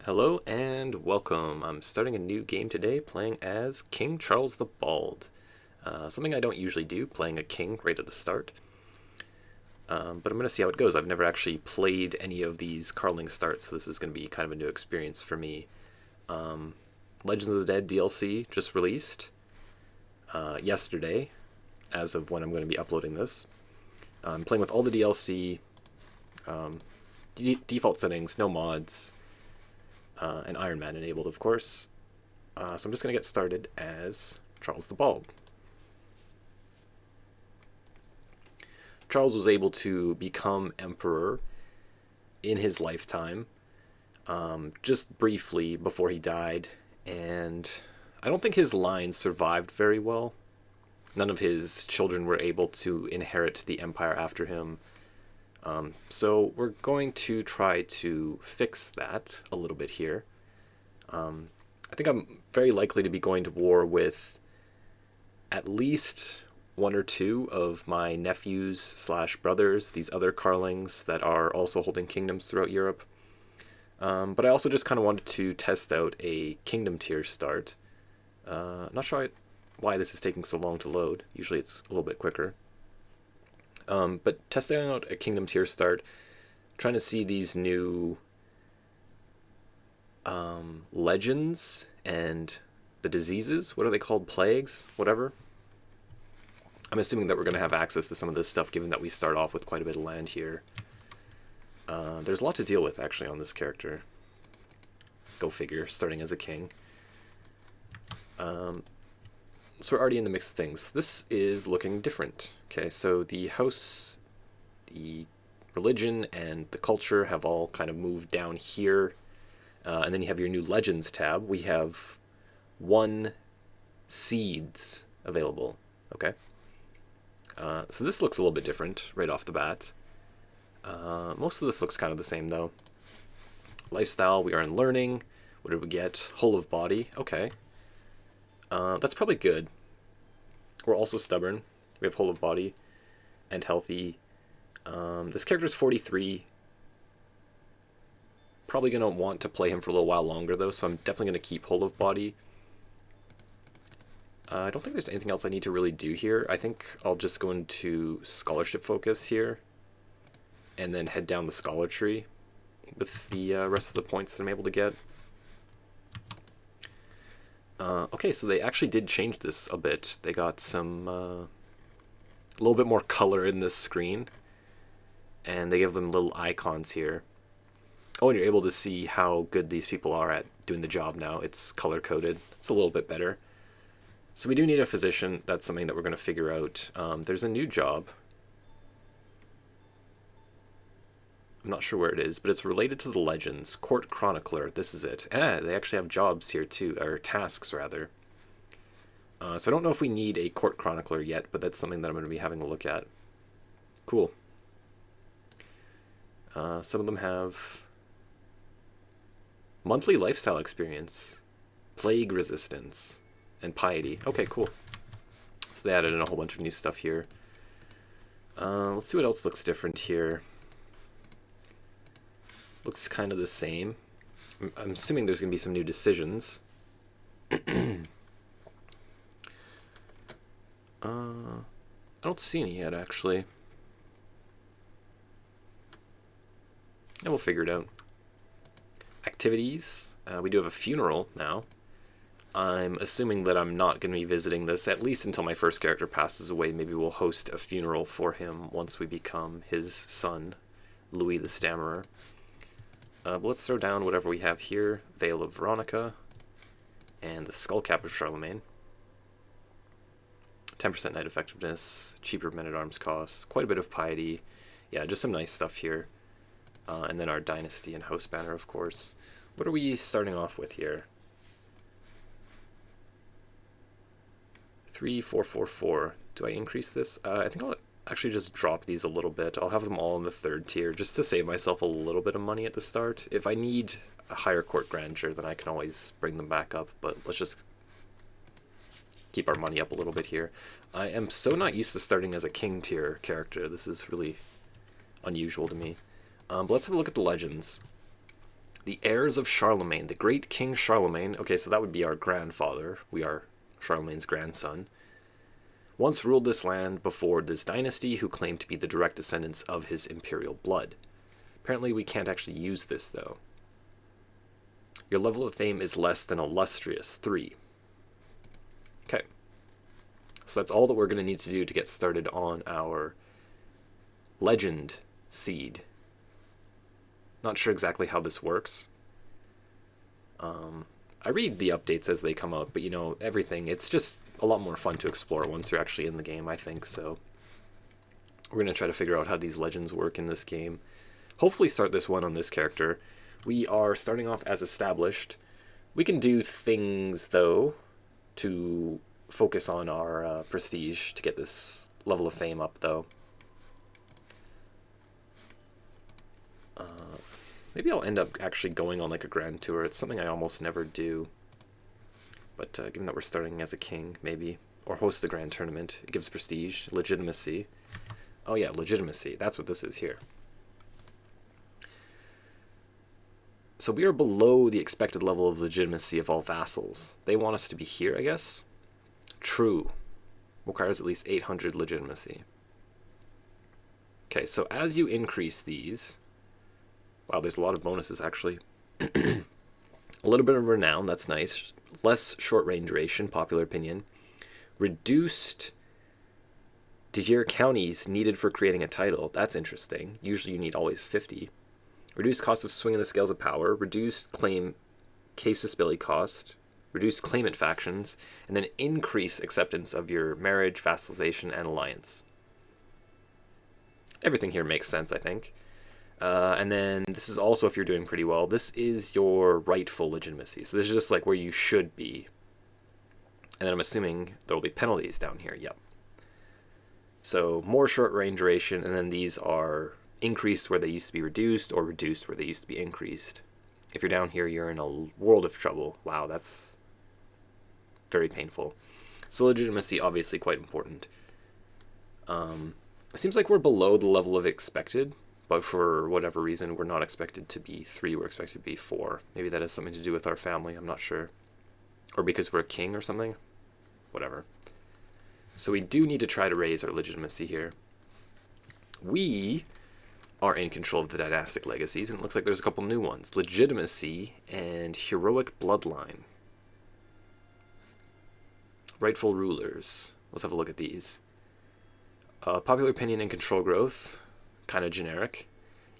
Hello and welcome. I'm starting a new game today playing as King Charles the Bald. Something I don't usually do, playing a king right at the start. But I'm going to see how it goes. I've never actually played any of these Carling starts, so this is going to be kind of a new experience for me. Legends of the Dead DLC just released yesterday, as of when I'm going to be uploading this. I'm playing with all the DLC, default settings, no mods, and Iron Man enabled, of course. So I'm just going to get started as Charles the Bald. Charles was able to become emperor in his lifetime, just briefly before he died, and I don't think his line survived very well. None of his children were able to inherit the empire after him. So we're going to try to fix that a little bit here. I think I'm very likely to be going to war with at least one or two of my nephews / brothers, these other Carlings that are also holding kingdoms throughout Europe. But I also just kind of wanted to test out a kingdom tier start. Not sure why this is taking so long to load. Usually it's a little bit quicker. But testing out a kingdom tier start, trying to see these new legends and the diseases. What are they called? Plagues? Whatever. I'm assuming that we're going to have access to some of this stuff, given that we start off with quite a bit of land here. There's a lot to deal with, actually, on this character. Go figure, starting as a king. So we're already in the mix of things. This is looking different. Okay, so the house, the religion, and the culture have all kind of moved down here. And then you have your new Legends tab. We have 1 seeds available. Okay. So this looks a little bit different right off the bat. Most of this looks kind of the same, though. Lifestyle, we are in learning. What did we get? Whole of body. Okay. That's probably good. We're also stubborn. We have whole of body and healthy. This character is 43. Probably going to want to play him for a little while longer, though, so I'm definitely going to keep whole of body. I don't think there's anything else I need to really do here. I think I'll just go into scholarship focus here and then head down the scholar tree with the rest of the points that I'm able to get. Okay, so they actually did change this a bit. They got some a little bit more color in this screen, and they give them little icons here. Oh, and you're able to see how good these people are at doing the job now. It's color-coded. It's a little bit better. So we do need a physician. That's something that we're going to figure out. There's a new job. I'm not sure where it is, but it's related to the legends. Court Chronicler, this is it. They actually have jobs here too, or tasks rather. So I don't know if we need a Court Chronicler yet, but that's something that I'm going to be having a look at. Cool. Some of them have monthly lifestyle experience, plague resistance, and piety. Okay, cool. So they added in a whole bunch of new stuff here. Let's see what else looks different here. Looks kind of the same. I'm assuming there's going to be some new decisions. I don't see any yet, actually. And we'll figure it out. Activities. We do have a funeral now. I'm assuming that I'm not going to be visiting this, at least until my first character passes away. Maybe we'll host a funeral for him once we become his son, Louis the Stammerer. But let's throw down whatever we have here. Veil of Veronica and the Skullcap of Charlemagne. 10% knight effectiveness, cheaper men-at-arms costs, quite a bit of piety. Yeah, just some nice stuff here. And then our dynasty and house banner, of course. What are we starting off with here? 3444. Do I increase this? I think I'll actually just drop these a little bit. I'll have them all in the 3rd tier just to save myself a little bit of money at the start. If I need a higher court grandeur, then I can always bring them back up, but let's just keep our money up a little bit here. I am so not used to starting as a king tier character. This is really unusual to me. But let's have a look at the legends. The heirs of Charlemagne, the great King Charlemagne. Okay, so that would be our grandfather. We are Charlemagne's grandson. Once ruled this land before this dynasty, who claimed to be the direct descendants of his imperial blood. Apparently we can't actually use this, though. Your level of fame is less than illustrious, 3. Okay. So that's all that we're going to need to do to get started on our legend seed. Not sure exactly how this works. I read the updates as they come out, but everything, it's just a lot more fun to explore once you're actually in the game, I think. So we're going to try to figure out how these legends work in this game. Hopefully start this one on this character. We are starting off as established. We can do things, though, to focus on our prestige to get this level of fame up, though. Maybe I'll end up actually going on like a grand tour. It's something I almost never do. But given that we're starting as a king, maybe. Or host a grand tournament. It gives prestige, legitimacy. Oh yeah, legitimacy. That's what this is here. So we are below the expected level of legitimacy of all vassals. They want us to be here, I guess? True. Requires at least 800 legitimacy. Okay, so as you increase these... Wow, there's a lot of bonuses, actually. A little bit of renown, that's nice. Less short-range duration, popular opinion. Reduced de jure counties needed for creating a title. That's interesting. Usually you need always 50. Reduced cost of swinging the scales of power. Reduced claim casus belli cost. Reduced claimant factions. And then increase acceptance of your marriage, vassalization, and alliance. Everything here makes sense, I think. And then this is also, if you're doing pretty well, this is your rightful legitimacy. So this is just like where you should be. And then I'm assuming there will be penalties down here. Yep. So more short range duration, and then these are increased where they used to be reduced, or reduced where they used to be increased. If you're down here, you're in a world of trouble. Wow, that's very painful. So legitimacy, obviously quite important. It seems like we're below the level of expected. But for whatever reason, we're not expected to be 3, we're expected to be 4. Maybe that has something to do with our family, I'm not sure. Or because we're a king or something. Whatever. So we do need to try to raise our legitimacy here. We are in control of the dynastic legacies, and it looks like there's a couple new ones. Legitimacy and heroic bloodline. Rightful rulers. Let's have a look at these. Popular opinion and control growth. Kind of generic.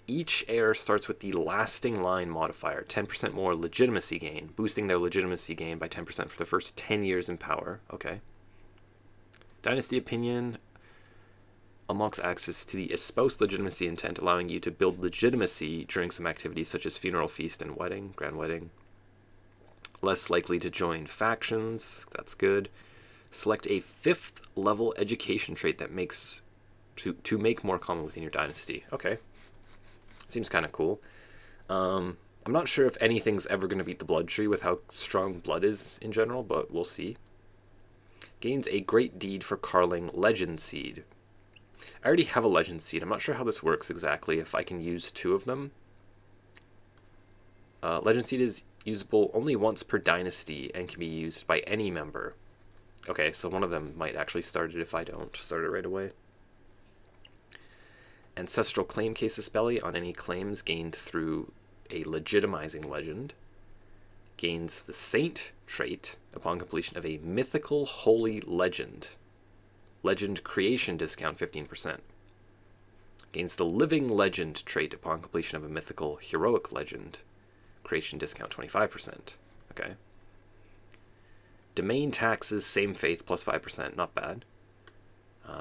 Each heir starts with the lasting line modifier, 10% more legitimacy gain, boosting their legitimacy gain by 10% for the first 10 years in power. Okay. Dynasty opinion unlocks access to the espoused legitimacy intent, allowing you to build legitimacy during some activities such as funeral, feast, and wedding, grand wedding. Less likely to join factions. That's good. Select a 5th level education trait that makes to make more common within your dynasty. Okay. Seems kind of cool. I'm not sure if anything's ever going to beat the blood tree with how strong blood is in general, but we'll see. Gains a great deed for carling legend seed. I already have a legend seed. I'm not sure how this works exactly, if I can use 2 of them. Legend seed is usable only once per dynasty and can be used by any member. Okay, so one of them might actually start it if I don't start it right away. Ancestral claim casus belli on any claims gained through a legitimizing legend. Gains the saint trait upon completion of a mythical holy legend. Legend creation discount 15%. Gains the living legend trait upon completion of a mythical heroic legend. Creation discount 25%. Okay. Domain taxes, same faith, plus 5%. Not bad.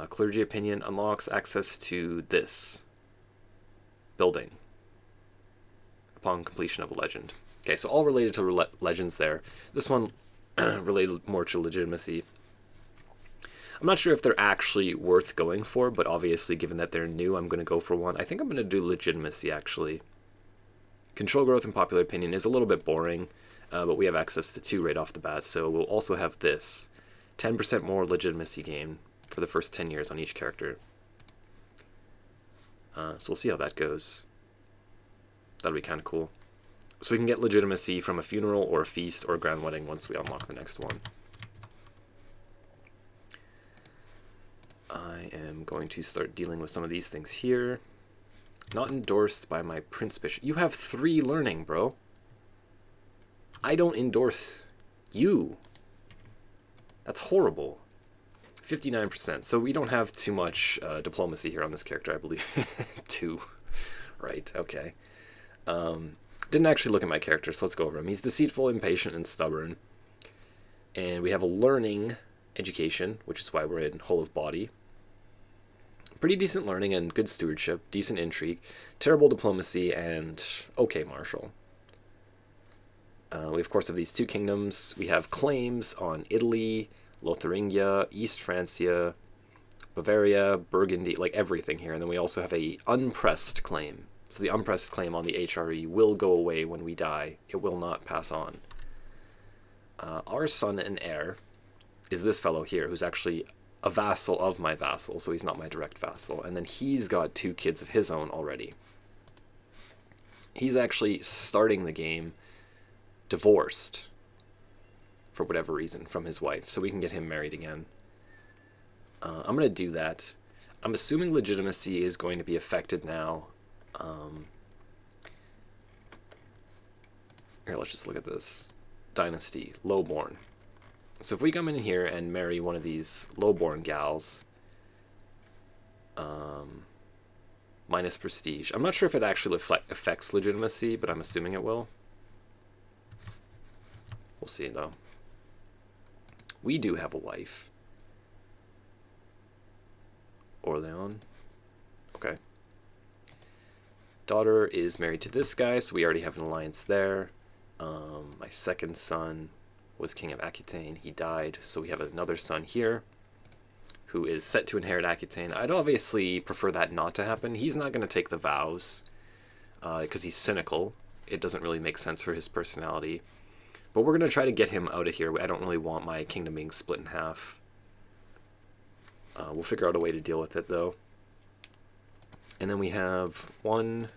Clergy opinion unlocks access to this building upon completion of a legend. Okay, so all related to legends there. This one related more to legitimacy. I'm not sure if they're actually worth going for, but obviously given that they're new, I'm going to go for one. I think I'm going to do legitimacy, actually. Control growth and popular opinion is a little bit boring, but we have access to 2 right off the bat, so we'll also have this. 10% more legitimacy gain for the first 10 years on each character. So we'll see how that goes. That'll be kind of cool. So we can get legitimacy from a funeral or a feast or a grand wedding once we unlock the next one. I am going to start dealing with some of these things here. Not endorsed by my Prince Bishop. You have 3 learning, bro. I don't endorse you. That's horrible. 59%. So we don't have too much diplomacy here on this character, I believe. 2. Right, okay. Didn't actually look at my character, so let's go over him. He's deceitful, impatient, and stubborn. And we have a learning education, which is why we're in Whole of Body. Pretty decent learning and good stewardship, decent intrigue, terrible diplomacy, and okay martial. We, of course, have these 2 kingdoms. We have claims on Italy, Lotharingia, East Francia, Bavaria, Burgundy, like everything here. And then we also have a unpressed claim. So the unpressed claim on the HRE will go away when we die. It will not pass on. Our son and heir is this fellow here, who's actually a vassal of my vassal, so he's not my direct vassal. And then he's got 2 kids of his own already. He's actually starting the game divorced, for whatever reason, from his wife, so we can get him married again. I'm going to do that. I'm assuming legitimacy is going to be affected now. Here, let's just look at this. Dynasty, lowborn. So if we come in here and marry one of these lowborn gals, minus prestige. I'm not sure if it actually affects legitimacy, but I'm assuming it will. We'll see, though. We do have a wife. Orleans. Okay. Daughter is married to this guy, so we already have an alliance there. My second son was king of Aquitaine. He died, so we have another son here who is set to inherit Aquitaine. I'd obviously prefer that not to happen. He's not going to take the vows because he's cynical. It doesn't really make sense for his personality. But we're going to try to get him out of here. I don't really want my kingdom being split in half. We'll figure out a way to deal with it, though. And then we have 1,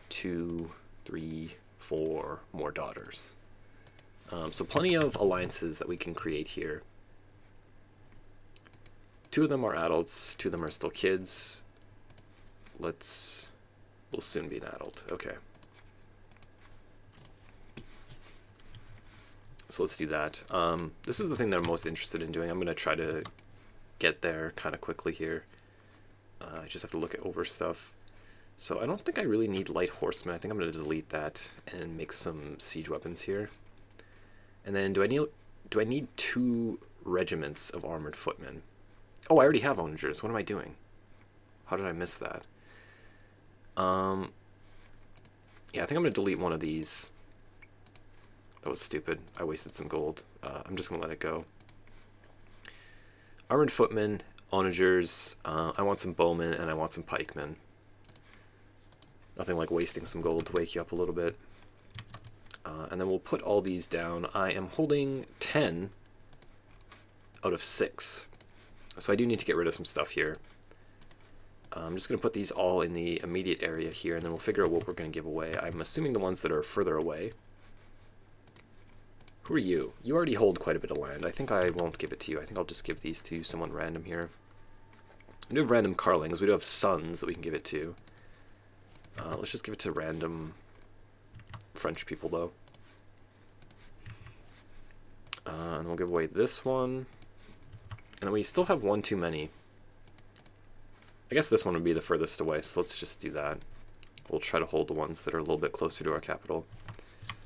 2, 3, 4 more daughters. So plenty of alliances that we can create here. 2 of them are adults, 2 of them are still kids. We'll soon be an adult. Okay. So let's do that. This is the thing that I'm most interested in doing. I'm going to try to get there kind of quickly here. I just have to look over stuff. So I don't think I really need light horsemen. I think I'm going to delete that and make some siege weapons here. And then do I need 2 regiments of armored footmen? Oh, I already have onagers. What am I doing? How did I miss that? Yeah, I think I'm going to delete one of these. That was stupid. I wasted some gold. I'm just going to let it go. Armored footmen, onagers. I want some bowmen and I want some pikemen. Nothing like wasting some gold to wake you up a little bit. And then we'll put all these down. I am holding 10 out of 6. So I do need to get rid of some stuff here. I'm just going to put these all in the immediate area here, and then we'll figure out what we're going to give away. I'm assuming the ones that are further away. Who are you? You already hold quite a bit of land. I think I won't give it to you. I think I'll just give these to someone random here. We do have random carlings. We do have sons that we can give it to. Let's just give it to random French people, though. And we'll give away this one. And we still have 1 too many. I guess this one would be the furthest away, so let's just do that. We'll try to hold the ones that are a little bit closer to our capital.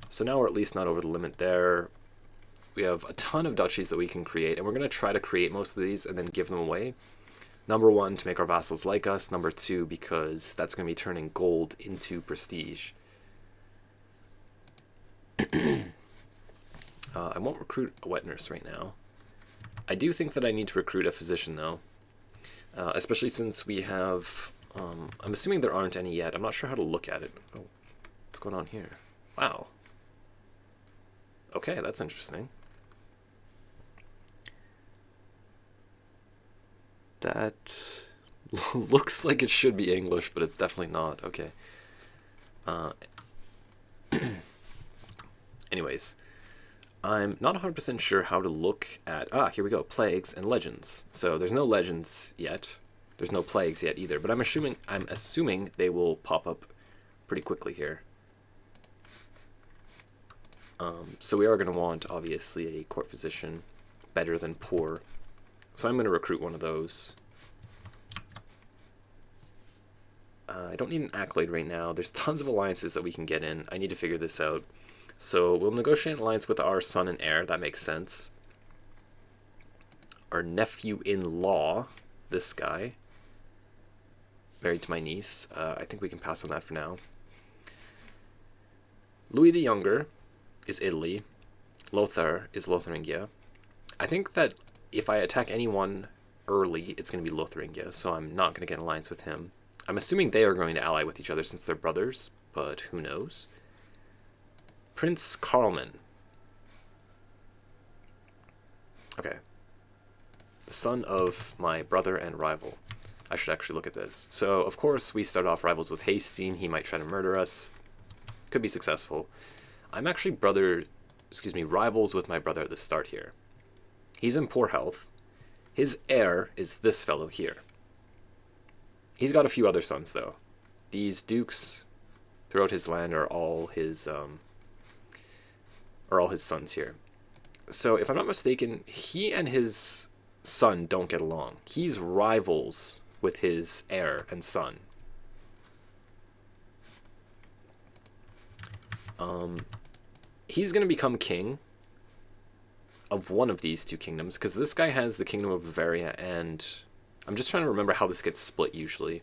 So now we're at least not over the limit there. We have a ton of duchies that we can create, and we're going to try to create most of these and then give them away. Number 1, to make our vassals like us. Number 2, because that's going to be turning gold into prestige. I won't recruit a wet nurse right now. I do think that I need to recruit a physician, though. Especially since we have... I'm assuming there aren't any yet. I'm not sure how to look at it. Oh, what's going on here? Wow. Okay, that's interesting. That looks like it should be English, but it's definitely not. Okay. Anyways, I'm not 100% sure how to look at... here we go. Plagues and legends. So there's no legends yet. There's no plagues yet either. But I'm assuming they will pop up pretty quickly here. So we are going to want, obviously, a court physician. Better than poor. So I'm going to recruit one of those. I don't need an accolade right now. There's tons of alliances that we can get in. I need to figure this out. So we'll negotiate an alliance with our son and heir. That makes sense. Our nephew-in-law, this guy, married to my niece. I think we can pass on that for now. Louis the Younger is Italy. Lothar is Lotharingia. I think that if I attack anyone early, it's going to be Lotharingia, so I'm not going to get an alliance with him. I'm assuming they are going to ally with each other since they're brothers, but who knows? Prince Karlman. Okay. The son of my brother and rival. I should actually look at this. So, of course, we start off rivals with Hastings. He might try to murder us. Could be successful. I'm actually rivals with my brother at the start here. He's in poor health. His heir is this fellow here. He's got a few other sons, though. These dukes throughout his land are all his sons here. So, if I'm not mistaken, he and his son don't get along. He's rivals with his heir and son. He's going to become king of one of these two kingdoms, because this guy has the kingdom of Bavaria, and I'm just trying to remember how this gets split usually.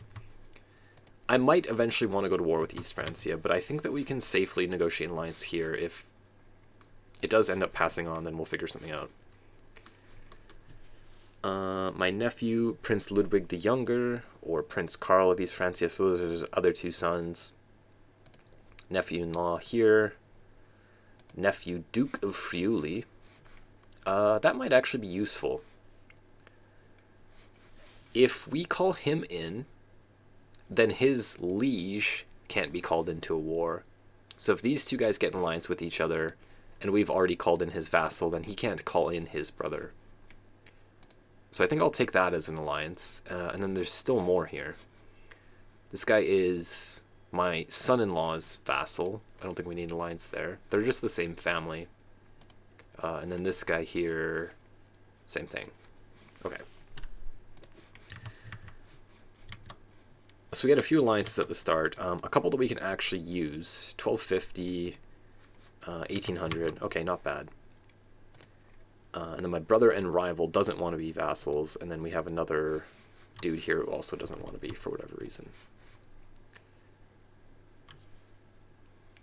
I might eventually want to go to war with East Francia, but I think that we can safely negotiate an alliance here. If it does end up passing on, then we'll figure something out. My nephew, Prince Ludwig the Younger, or Prince Karl of East Francia, so those are his other two sons. Nephew-in-law here. Nephew, Duke of Friuli. That might actually be useful. If we call him in, then his liege can't be called into a war. So if these two guys get in alliance with each other, and we've already called in his vassal, then he can't call in his brother. So I think I'll take that as an alliance. And then there's still more here. This guy is my son-in-law's vassal. I don't think we need an alliance there. They're just the same family. And then this guy here, same thing. Okay. So we get a few alliances at the start. A couple that we can actually use. 1250, 1800. Okay, not bad. And then my brother and rival doesn't want to be vassals. And then we have another dude here who also doesn't want to be for whatever reason.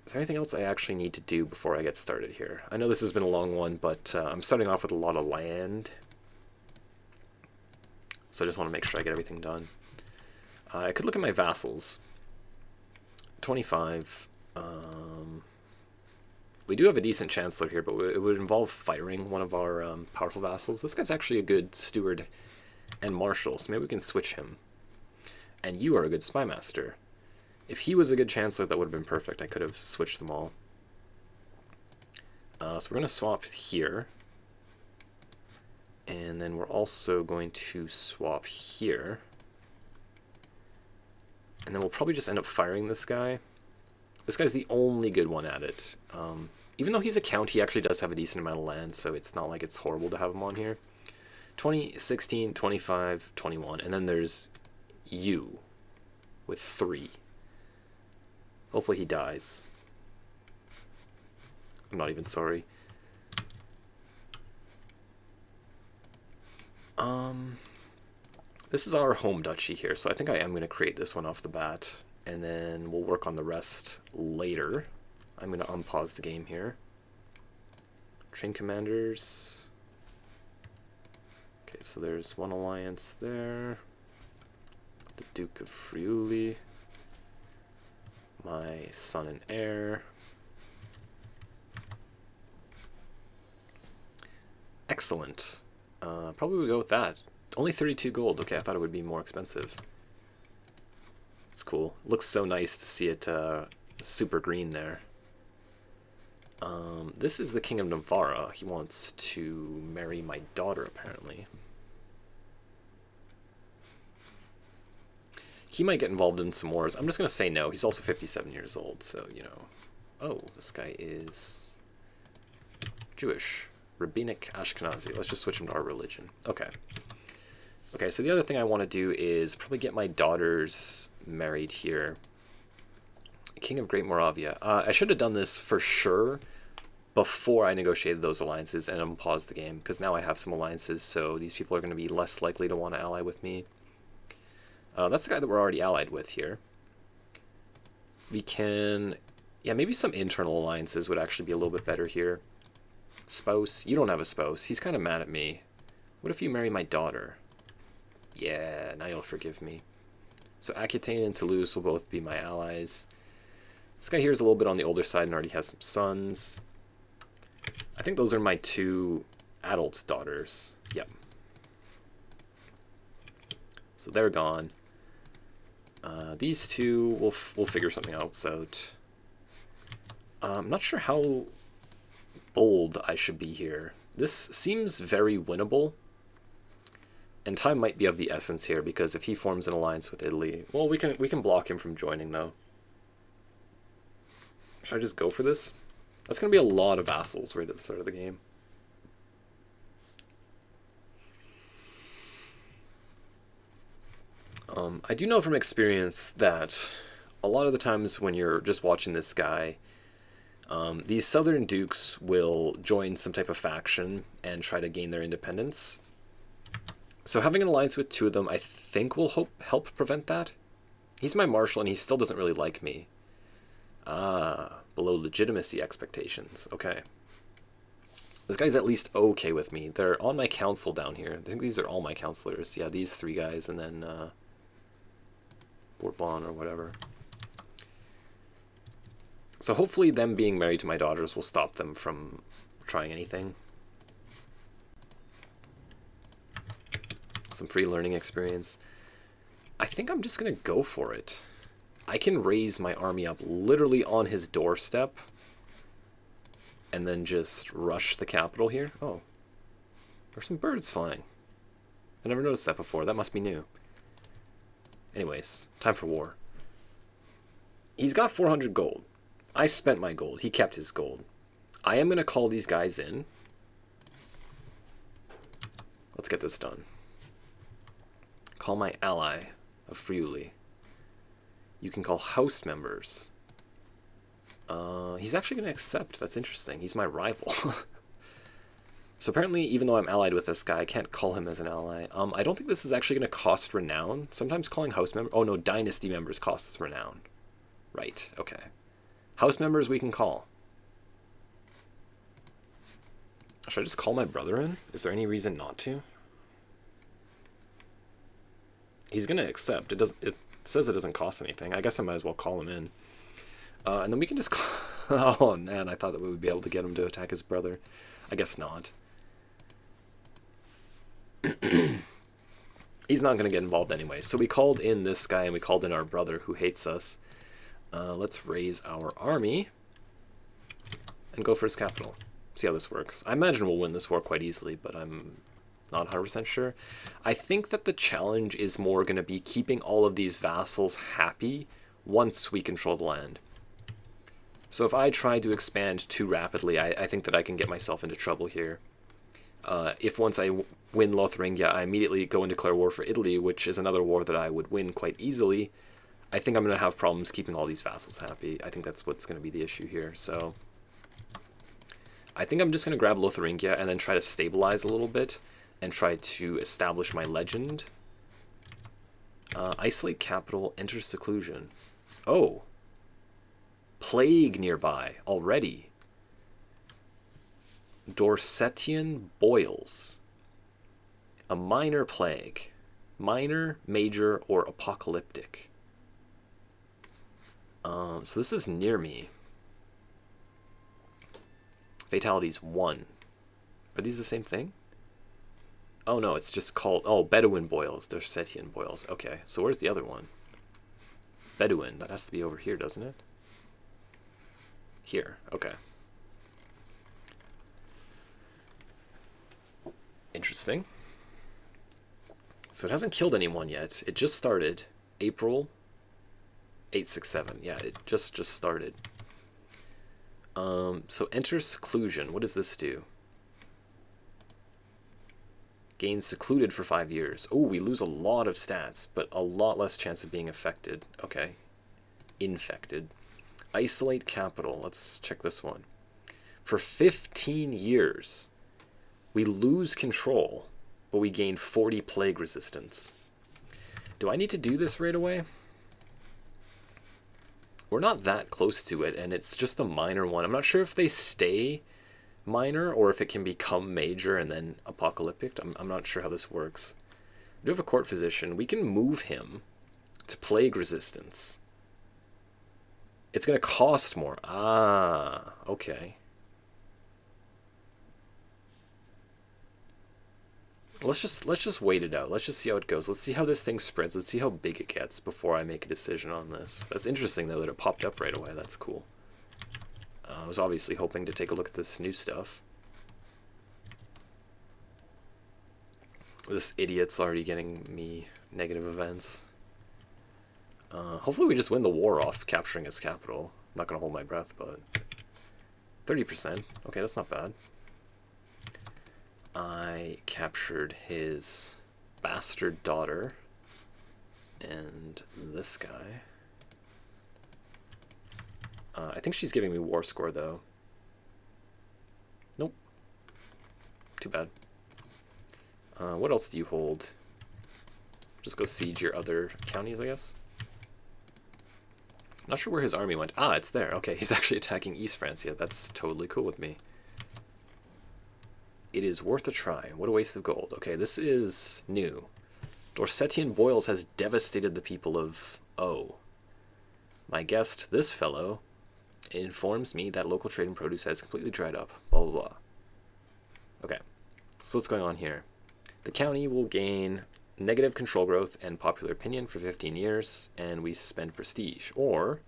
Is there anything else I actually need to do before I get started here? I know this has been a long one, but I'm starting off with a lot of land. So I just want to make sure I get everything done. I could look at my vassals. 25. We do have a decent chancellor here, but it would involve firing one of our powerful vassals. This guy's actually a good steward and marshal, so maybe we can switch him. And you are a good spy master. If he was a good chancellor, that would have been perfect. I could have switched them all. So we're going to swap here. And then we're also going to swap here. And then we'll probably just end up firing this guy. This guy's the only good one at it. Even though he's a count, he actually does have a decent amount of land, so it's not like it's horrible to have him on here. 20, 16, 25, 21. And then there's you with 3. Hopefully he dies. I'm not even sorry. This is our home duchy here, so I think I am going to create this one off the bat, and then we'll work on the rest later. I'm going to unpause the game here. Train commanders. Okay, so there's one alliance there. The Duke of Friuli. My son and heir. Excellent. Probably we'll go with that. Only 32 gold. Okay, I thought it would be more expensive. It's cool. Looks so nice to see it super green there. This is the King of Navarra. He wants to marry my daughter, apparently. He might get involved in some wars. I'm just going to say no. He's also 57 years old, so, you know. Oh, this guy is Jewish. Rabbinic Ashkenazi. Let's just switch him to our religion. Okay. Okay, so the other thing I want to do is probably get my daughters married here. King of Great Moravia. I should have done this for sure before I negotiated those alliances and unpaused the game, because now I have some alliances, so these people are going to be less likely to want to ally with me. That's the guy that we're already allied with here. We can... Yeah, maybe some internal alliances would actually be a little bit better here. Spouse. You don't have a spouse. He's kind of mad at me. What if you marry my daughter? Yeah, now you'll forgive me. So Aquitaine and Toulouse will both be my allies. This guy here is a little bit on the older side and already has some sons. I think those are my two adult daughters. Yep. So they're gone. These two, we'll figure something else out. I'm not sure how bold I should be here. This seems very winnable. And time might be of the essence here, because if he forms an alliance with Italy... Well, we can block him from joining, though. Should I just go for this? That's going to be a lot of vassals right at the start of the game. I do know from experience that a lot of the times when you're just watching this guy, these southern dukes will join some type of faction and try to gain their independence. So having an alliance with two of them, I think, will help prevent that. He's my marshal, and he still doesn't really like me. Ah, below legitimacy expectations. Okay. This guy's at least okay with me. They're on my council down here. I think these are all my counselors. Yeah, these three guys, and then Bourbon or whatever. So hopefully them being married to my daughters will stop them from trying anything. Some free learning experience. I think I'm just going to go for it. I can raise my army up literally on his doorstep and then just rush the capital here. Oh, there's some birds flying. I never noticed that before. That must be new. Anyways, time for war. He's got 400 gold. I spent my gold. He kept his gold. I am going to call these guys in. Let's get this done. Call my ally of Friuli. You can call house members. He's actually going to accept. That's interesting. He's my rival. So apparently, even though I'm allied with this guy, I can't call him as an ally. I don't think this is actually going to cost renown. Sometimes calling house members... Oh, no, dynasty members costs renown. Right, okay. House members we can call. Should I just call my brother in? Is there any reason not to? He's going to accept. It says it doesn't cost anything. I guess I might as well call him in. And then we can just call... Oh, man, I thought that we would be able to get him to attack his brother. I guess not. He's not going to get involved anyway. So we called in this guy and we called in our brother who hates us. Let's raise our army and go for his capital. See how this works. I imagine we'll win this war quite easily, but I'm not 100% sure. I think that the challenge is more going to be keeping all of these vassals happy once we control the land. So if I try to expand too rapidly, I think that I can get myself into trouble here. If once I win Lotharingia, I immediately go and declare war for Italy, which is another war that I would win quite easily, I think I'm going to have problems keeping all these vassals happy. I think that's what's going to be the issue here. So I think I'm just going to grab Lotharingia and then try to stabilize a little bit and try to establish my legend. Isolate capital, enter seclusion. Oh. Plague nearby already. Dorsetian boils. A minor plague. Minor, major, or apocalyptic. So this is near me. Fatalities 1. Are these the same thing? Oh no, it's just called... Oh, Bedouin boils. Dorsetian boils. Okay, so where's the other one? Bedouin. That has to be over here, doesn't it? Here. Okay. Interesting. So it hasn't killed anyone yet. It just started. April 867. Yeah, it just started. So enter seclusion. What does this do? Gain secluded for 5 years. Oh, we lose a lot of stats, but a lot less chance of being affected. Okay. Infected. Isolate capital. Let's check this one. For 15 years, we lose control, but we gain 40 plague resistance. Do I need to do this right away? We're not that close to it, and it's just a minor one. I'm not sure if they stay minor or if it can become major and then apocalyptic. I'm not sure how this works. We do have a court physician. We can move him to plague resistance. It's going to cost more. Ah, okay. Let's just wait it out. Let's just see how it goes. Let's see how this thing spreads. Let's see how big it gets before I make a decision on this. That's interesting, though, that it popped up right away. That's cool. I was obviously hoping to take a look at this new stuff. This idiot's already getting me negative events. Hopefully we just win the war off capturing his capital. I'm not going to hold my breath, but 30%. Okay, that's not bad. I captured his bastard daughter and this guy. I think she's giving me war score, though. Nope. Too bad. What else do you hold? Just go siege your other counties, I guess. Not sure where his army went. Ah, it's there. Okay, he's actually attacking East Francia. That's totally cool with me. It is worth a try. What a waste of gold. Okay, this is new. Dorsetian boils has devastated the people of O. My guest, this fellow, informs me that local trade in produce has completely dried up. Blah, blah, blah. Okay, so what's going on here? The county will gain negative control growth and popular opinion for 15 years, and we spend prestige. Or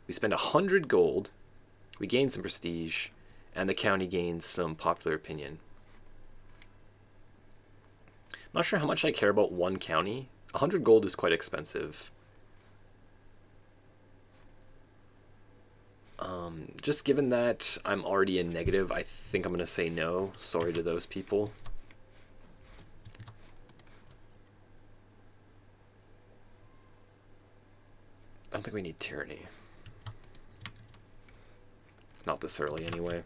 we spend 100 gold, we gain some prestige, and the county gains some popular opinion. I'm not sure how much I care about one county. 100 gold is quite expensive. Just given that I'm already in negative, I think I'm going to say no. Sorry to those people. I don't think we need tyranny. Not this early, anyway.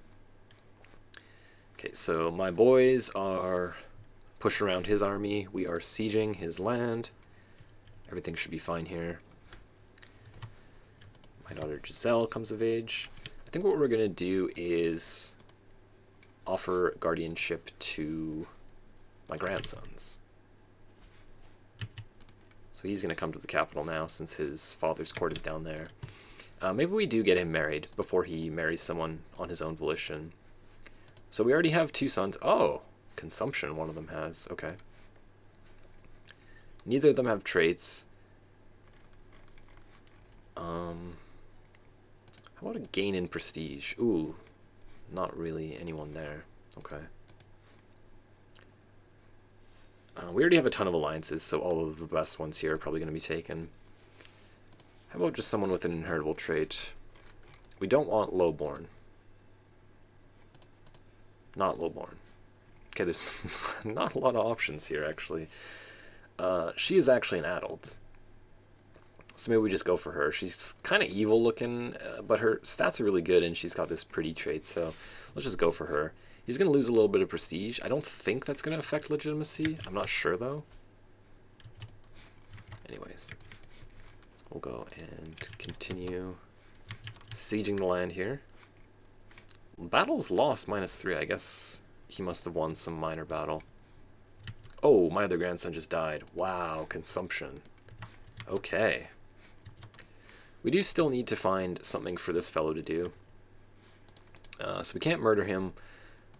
Okay, so my boys are pushing around his army. We are sieging his land. Everything should be fine here. My daughter Giselle comes of age. I think what we're going to do is offer guardianship to my grandsons. So he's going to come to the capital now since his father's court is down there. Maybe we do get him married before he marries someone on his own volition. So we already have 2 sons. Oh, consumption one of them has. Okay. Neither of them have traits. How about a gain in prestige? Ooh, not really anyone there. Okay. We already have a ton of alliances, so all of the best ones here are probably going to be taken. How about just someone with an inheritable trait? We don't want lowborn. Not lowborn. Okay, there's not a lot of options here, actually. She is actually an adult. So maybe we just go for her. She's kind of evil looking, but her stats are really good, and she's got this pretty trait, so let's just go for her. He's going to lose a little bit of prestige. I don't think that's going to affect legitimacy. I'm not sure, though. Anyways, we'll go and continue sieging the land here. Battles lost -3. I guess he must have won some minor battle. Oh, my other grandson just died. Wow, consumption. Okay. We do still need to find something for this fellow to do. So we can't murder him.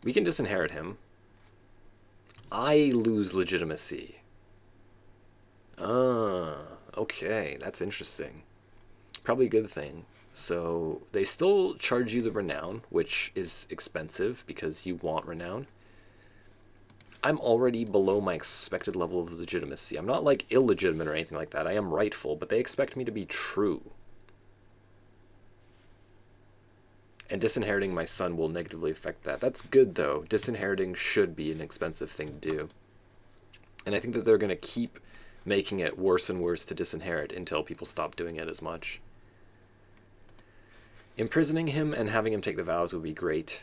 We can disinherit him. I lose legitimacy. Okay, that's interesting. Probably a good thing. So they still charge you the renown, which is expensive because you want renown. I'm already below my expected level of legitimacy. I'm not like illegitimate or anything like that. I am rightful, but they expect me to be true. And disinheriting my son will negatively affect that. That's good, though. Disinheriting should be an expensive thing to do. And I think that they're going to keep making it worse and worse to disinherit until people stop doing it as much. Imprisoning him and having him take the vows would be great.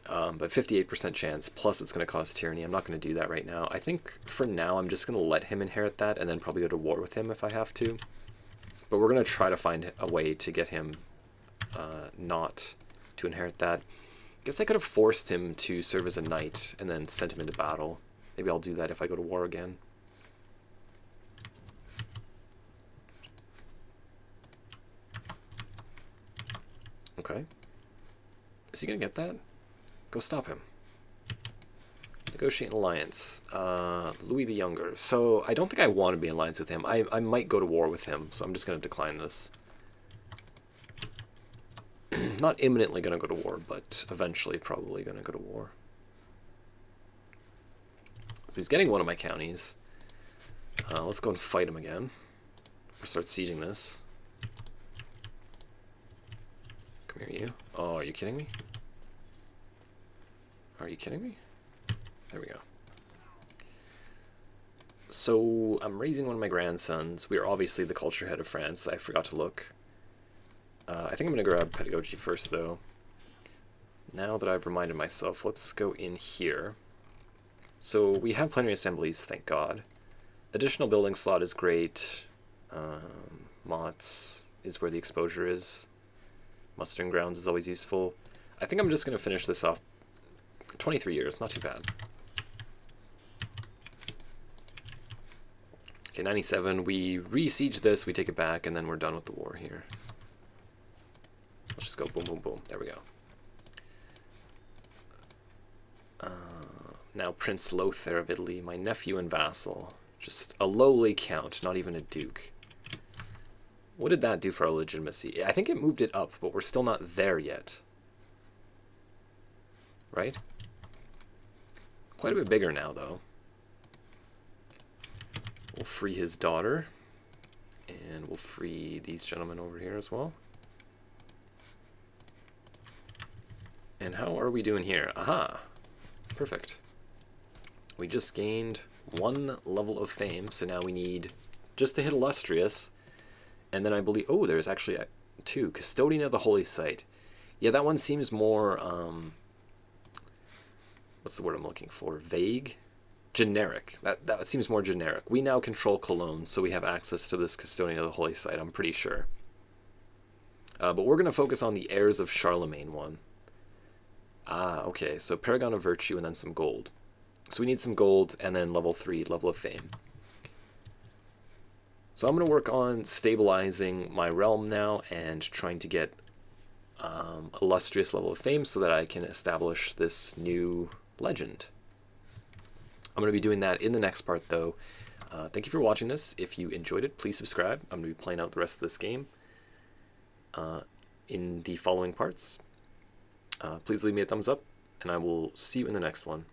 But 58% chance, plus it's going to cause tyranny. I'm not going to do that right now. I think for now I'm just going to let him inherit that and then probably go to war with him if I have to. But we're going to try to find a way to get him not to inherit that. I guess I could have forced him to serve as a knight and then sent him into battle. Maybe I'll do that if I go to war again. Okay. Is he going to get that? Go stop him. Negotiate an alliance. Louis the Younger. So I don't think I want to be in alliance with him. I might go to war with him, so I'm just going to decline this. Not imminently going to go to war, but eventually probably going to go to war. So he's getting one of my counties. Let's go and fight him again. Or start sieging this. Come here, you. Oh, are you kidding me? Are you kidding me? There we go. So I'm raising one of my grandsons. We are obviously the culture head of France. I forgot to look. I think I'm going to grab pedagogy first, though. Now that I've reminded myself, let's go in here. So we have plenary assemblies, thank God. Additional building slot is great. Mots is where the exposure is. Mustering grounds is always useful. I think I'm just going to finish this off. 23 years, not too bad. Okay, 97. We re-siege this, we take it back, and then we're done with the war here. Let's just go boom, boom, boom. There we go. Now Prince Lothair of Italy, my nephew and vassal. Just a lowly count, not even a duke. What did that do for our legitimacy? I think it moved it up, but we're still not there yet. Right? Quite a bit bigger now, though. We'll free his daughter. And we'll free these gentlemen over here as well. And how are we doing here? Aha! Perfect. We just gained 1 level of fame, so now we need just to hit illustrious. And then I believe... Oh, there's actually 2. Custodian of the Holy Site. Yeah, that one seems more... what's the word I'm looking for? Vague? Generic. That seems more generic. We now control Cologne, so we have access to this Custodian of the Holy Site, I'm pretty sure. But we're going to focus on the heirs of Charlemagne one. Ah, okay, so Paragon of Virtue and then some gold. So we need some gold and then level 3, level of fame. So I'm going to work on stabilizing my realm now and trying to get illustrious level of fame so that I can establish this new legend. I'm going to be doing that in the next part, though. Thank you for watching this. If you enjoyed it, please subscribe. I'm going to be playing out the rest of this game in the following parts. Please leave me a thumbs up, and I will see you in the next one.